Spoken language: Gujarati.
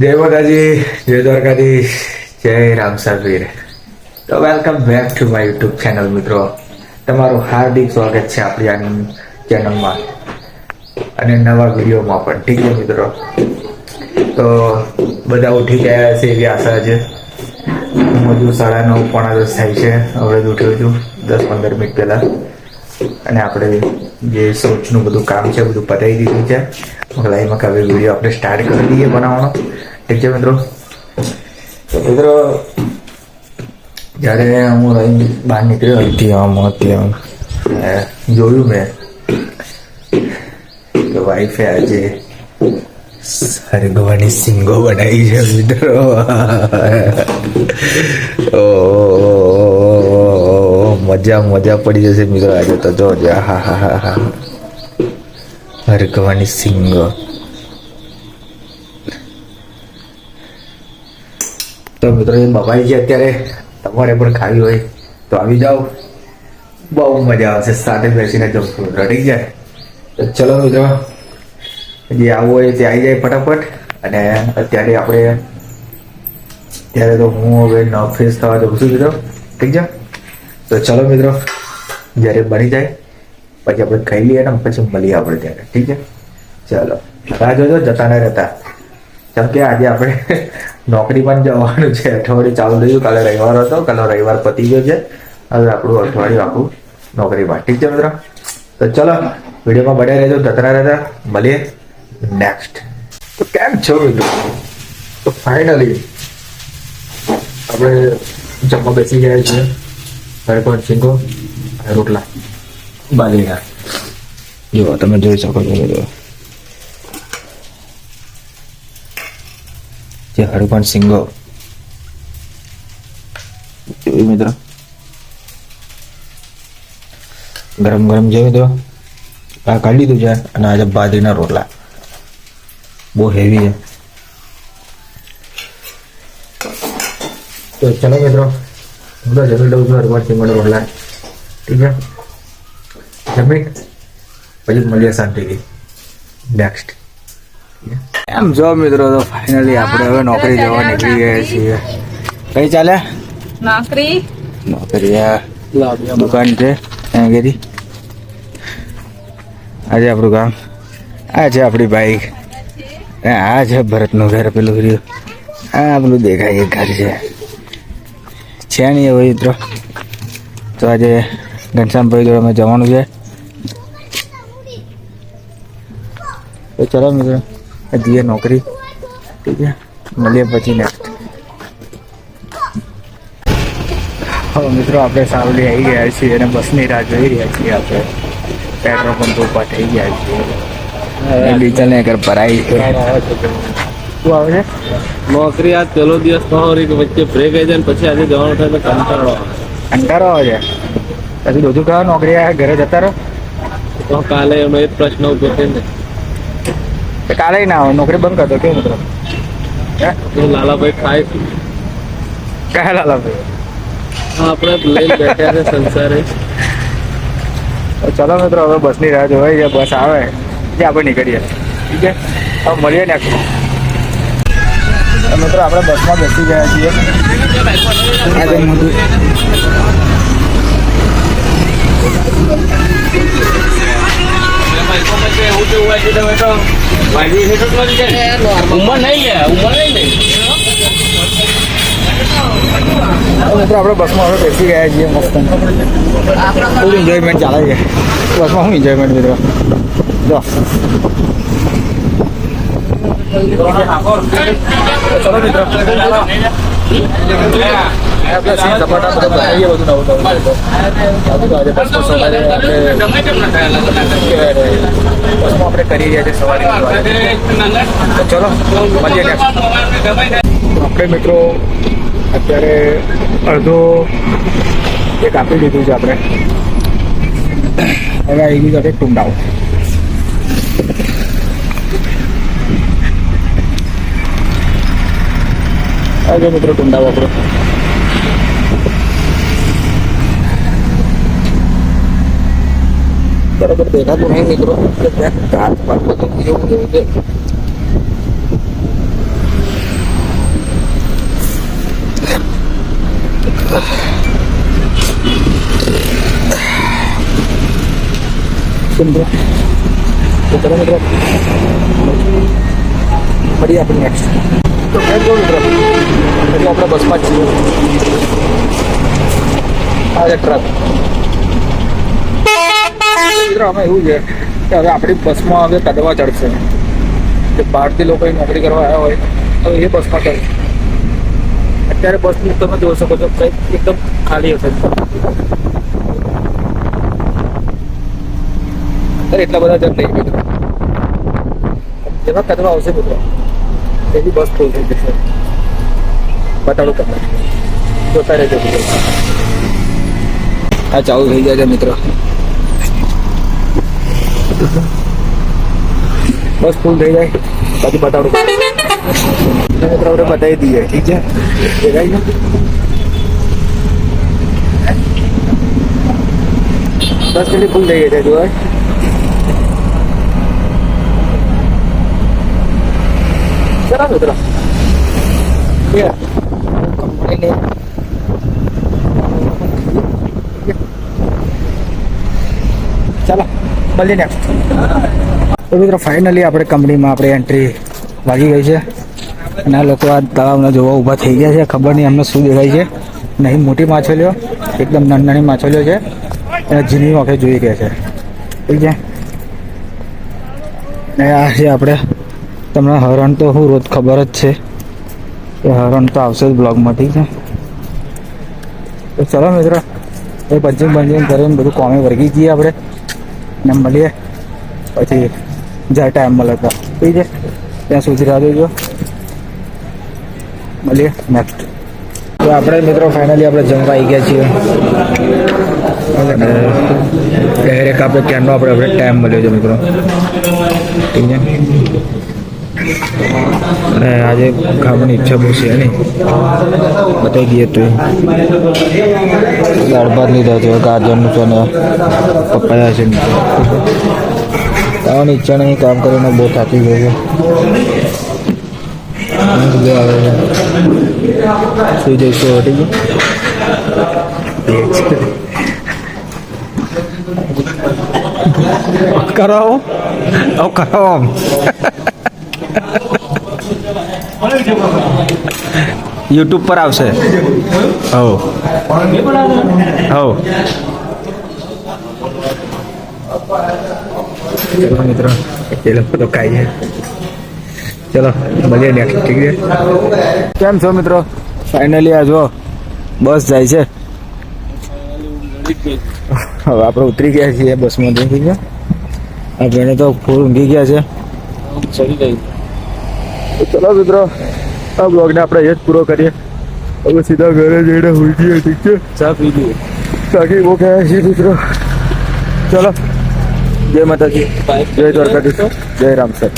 જય માતાજી, જય દ્વારકાધીશ, જય રામસાગર. તો welcome back to my YouTube channel મિત્રો. તમારું હાર્દિક સ્વાગત છે આપણી આ ચેનલમાં અને નવા વિડીયોમાં પણ. ઠીક છે મિત્રો, તો બધા ઉઠી ગયા હશે એવી આશા છે. હું હજુ 9:30 પોણા 10 થાય છે. હવે જ ઉઠ્યો છું 10-15 મિનિટ પહેલા. અને આપણે જે સોચનું બધું કામ છે બધું પતાવી દીધું છે. લાઈમાં હવે વિડીયો આપણે સ્ટાર્ટ કરી દઈએ બનાવવાનો. ઠીક છે મિત્રો. તો મિત્રો જ્યારે હું લઈને બહાર નીકળ્યો ત્યાં જોયું મેં કે વાઈફે આજે હરગવાની સિંગો બનાવી છે મિત્રો. મજા પડી જશે મિત્રો આજે તો. જો હા હરગવાની સિંગો. તો મિત્રો એ બબાઈ છે અત્યારે. તમારે પણ ખાવી હોય તો આવી જાઓ, બહુ મજા આવશે. સાથે બેસીને જમશું, રડી જાય. તો ચલો મિત્રો, જે આવવું હોય તે આવી જાય ફટાફટ. અને અત્યારે તો હું હવે ન ફ્રેશ થવા જઉં છું મિત્રો. ઠીક છે, તો ચલો મિત્રો, જ્યારે બની જાય પછી આપણે ખાઈ લઈએ ને પછી મળીએ આપણે ત્યારે. ઠીક છે, ચલો. રાહ જોજો, જતા ન રહેતા. કેમ કે આજે આપણે નોકરી પણ જવાનું છે. અઠવાડિયું ચાલુ થયું. કાલે રવિવાર હતો, કાલે રવિવાર પતી ગયો છે. હવે આપણું અઠવાડિયું આખું નોકરીમાં. ઠીક છે મિત્રો, તો ચલો વિડીયોમાં બન્યા રહેજો, જતા રહેતા. મળીએ નેક્સ્ટ. તો કેમ છો મિત્રો? તો ફાઇનલી આપણે જમવા બેસી ગયા છીએ. હવે પણ સિંગો રોટલા બાલીના જુઓ, તમે જોઈ શકો છો મિત્રો. જે હળપણ સિંગો જોયું મિત્રો, ગરમ ગરમ છે મિત્રો. આ કાઢી દીધું છે. અને આજે બાજરીના રોટલા બહુ હેવી છે. તો ચલો મિત્રો, હું તો જમી લઉં છું હળપણ સિંગોના રોટલા. ઠીક છે, જમી પછી મળીએ શાંતિથી નેક્સ્ટ. એમ જો મિત્રો, તો ફાઇનલી આપણે હવે નોકરી જવા નીકળી ગયા છીએ. કઈ ચાલે નોકરી? દુકાન છે ત્યાં ગેરી. આજે આપણું કામ આ છે. આપણી બાઈક આ છે. ભરતનું ઘર પેલું રહ્યું. આ પેલું દેખાય એ ઘર છે નહીં હવે મિત્રો. તો આજે ઘનશ્યામભાઈ જોડે અમે જવાનું છે. તો ચલો મિત્રો, જઈએ નોકરી. ઠીક છે, મળીએ પછી નેક્સ્ટ. હવે મિત્રો આપણે સાવલી આવી ગયા છીએ અને બસની રાહ જોઈ રહ્યા છીએ. આપણે પેટ્રોલ પંપ ઉપર થઈ ગયા છીએ. ડીઝલ ને ઘર ભરાઈ છે. શું આવે છે? નોકરી આજ પેલો દિવસ કે વચ્ચે બ્રેક આવી જાય ને પછી આજે જવાનું થાય તો કંટાળો આવે છે. પછી બધું કહો નોકરી આવે ઘરે જતા રહો. તો કાલે એનો એ જ પ્રશ્ન ઉભો થયો ને. કાલે ના આવે, નોકરી બંધ કરતો કેવું મિત્રો? લાલાભાઈ ખાય. કયા લાલાભાઈ? આપણે લઈને બેઠા છે સંસારે. ચલો મિત્રો, હવે બસની રાહ જોવાય છે. બસ આવે જે આપણે નીકળીએ. ઠીક છે, હવે મળીએ ને. મિત્રો આપણે બસમાં બેસી ગયા છીએ. મિત્રો આપણે બસમાં હવે બેસી ગયા છીએ. મસ્ત ફૂલ એન્જોયમેન્ટ ચાલે છે બસમાં. શું એન્જોયમેન્ટ મિત્રો? જો ચલો મિત્રો, આપણે સીટ ઝપાટા બધા બનાવીએ બધું નવું આજે બસમાં સવારે બસમાં આપણે કરી રહ્યા છીએ સવારે. તો ચલો મળીએ નેક્સ્ટ. આપણે મિત્રો અત્યારે અડધો એક આપી દીધું છે આપણે. હવે આવી ગયું છે ટુંડાઓ. આવજો મિત્રો, ટુંડા વાપરો. બરાબર દેખાતું નહીં મિત્રો. હાથ પર બધું જેવું જેવું છે. ઓકે મિત્રો, તો ચલો મિત્રો મળીએ આપણે નેક્સ્ટ. તો કેમ કહું મિત્રો, એટલે આપણે બસમાં જ છીએ. આ છે ટ્રક. મિત્રો આમાં એવું છે કે હવે આપણી બસમાં હવે કદવા ચડશે. જે બહારથી લોકો નોકરી કરવા આવ્યા હોય તો એ બસમાં ચડશે. અત્યારે બસની તમે જોઈ શકો છો કંઈક એકદમ ખાલી હશે. અત્યારે એટલા બધા જણ નહીં મિત્રો. જેમાં કદવા આવશે મિત્રો એની બસ ફૂલ થઈ જશે. બતાડું તમને, જોતા રહેજો મિત્રો. આ ચાલુ થઈ જાય છે મિત્રો. બસ ફૂલ થઈ જાય પછી બતાડું મિત્રો. આપણે બતાવી દઈએ, ઠીક છે? દેખાય છે? બસ કેટલી ફૂલ થઈ ગઈ છે જોવાય. ચલો મિત્રો, ચાલો મળીએ નેક્સ્ટ. તો મિત્રો ફાઇનલી આપણે કંપનીમાં આપણે એન્ટ્રી વાગી ગઈ છે. અને આ લોકો આ તળાવને જોવા ઊભા થઈ ગયા છે. ખબર નહીં અમને શું દેખાય છે. નહીં મોટી માછલીઓ, એકદમ નાની નાની માછલીઓ છે. અને ઝીણી આંખે જોઈ રહ્યા છે, ઠીક છે? અને આ છે આપણે, તમને હરણ તો હું રોજ ખબર જ છે કે હરણ તો આવશે જ બ્લોગમાં, ઠીક છે? તો ચલો મિત્રો, એ પંચિંગ કરીને બધું કોમે વર્ગી જઈએ આપણે ને મળીએ પછી જ્યાં ટાઈમ મળે તો, ઠીક છે? ત્યાં સુધી રાહ જોજો. મળીએ નેક્સ્ટ. તો આપણે મિત્રો ફાઇનલી આપણે જમવા આવી ગયા છીએ. અને ડાયરેક્ટ આપણે ક્યારનો આપણે ટાઈમ મળ્યો છે મિત્રો, ઠીક છે? અને આજે ખાવાની ઈચ્છા બહુ છે નહીં, બતાવી દઈએ તો દાળ ભાત લીધા છે, ગાજરનું છે ને પપૈયા છે. ખાવાની ઈચ્છા નહીં, કામ કરીને બહુ થાકી ગયો છે. આવે છે સુઈ જઈશું, ઠીક છે? કરાવો કરાવો યુટ્યુબ પર આવશે. હો ચલો મિત્રો, એ લોકો તો ખાઈએ. ચલો મળીએ નેક્સ્ટ, ઠીક છે? કેમ છો મિત્રો? ફાઇનલી આ જો બસ જાય છે. હવે આપણે ઉતરી ગયા છીએ બસમાં, ઠીક છે? આ ભાઈને તો ફૂલ ઊંઘી ગયા છે. ચલો મિત્રો, આ બ્લોગને આપણે એ જ પૂરો કરીએ. હવે સીધા ઘરે જઈને હોઈ જઈએ, ઠીક છે? ચા પી દઈએ, બાકી બહુ કહેવાય છે મિત્રો. ચલો, જય માતાજી, જય દ્વારકાધીશ, જય રામ સર.